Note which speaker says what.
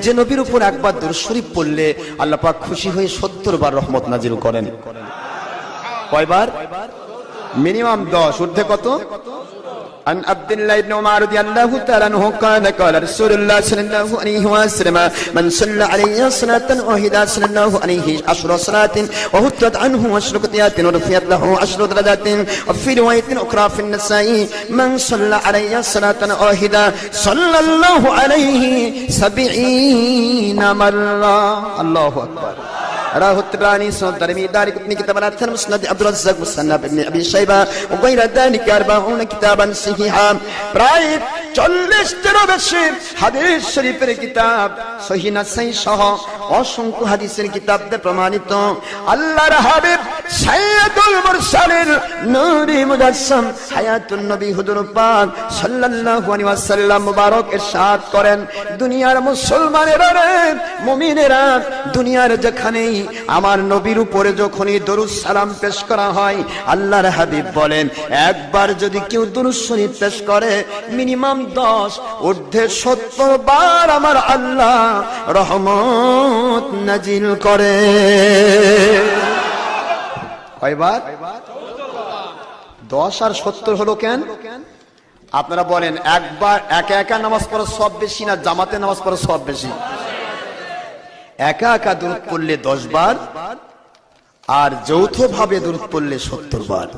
Speaker 1: যে নবীর উপর একবার দুরূদ শরীফ পড়লে আল্লাহ পাক খুশি হয়ে 70 বার রহমত নাজিল করেন। কয়বার? মিনিমাম 10, ঊর্ধ্বে কত? عن عبد الله بن عمر رضي الله تعالى عنه قال قال رسول الله صلى الله عليه وسلم من صلى عليه صلاة واحدة صلى الله عليه 10 صلاة وهتت عنه 10 خطيئات ورفعت له 10 درجات. وفي رواية أخرى في النسائي من صلى عليه صلاة واحدة صلى الله عليه 70 مرة. الله أكبر. رواه الطبراني سنن الترمذي دارقطني كتاب الأثر مسند عبد الرزاق مصنف ابن أبي شيبة وغير ذلك 40 كتابا صحيحا. প্রায় 40টিরও বেশি হাদিস শরীফের কিতাব সহিহ নাসাই সহ অসংখ্য হাদিসের কিতাব দিয়ে প্রমাণিত আল্লাহর হাবিব সাইয়্যিদুল মুরসালিন নূরে মুজাসসাম হায়াতুন নবী হুজুর পাক সাল্লাল্লাহু আলাইহি ওয়াসাল্লাম মুবারক ইরশাদ করেন, দুনিয়ার মুসলমানেরা রে, মুমিনেরা, দুনিয়ার যেখানেই আমার নবীর উপরে যখনই দরুদ সালাম পেশ করা হয়, আল্লাহর হাবিব বলেন একবার যদি কেউ দরুদ শরীফ পেশ করে মিনিমাম 10, ঊর্ধ্বে 70 বার আমার আল্লাহ রহমত নাজিল করে। কয়বার? 10 আর 70 হলো কেন? আপনারা বলেন একবার একা একা নামাজ পড়া সব বেশি না জামাতে নামাজ পড়া সব বেশি? একা একা দরুদ পড়লে 10 বার আর যৌথ ভাবে দরুদ পড়লে 70 বার।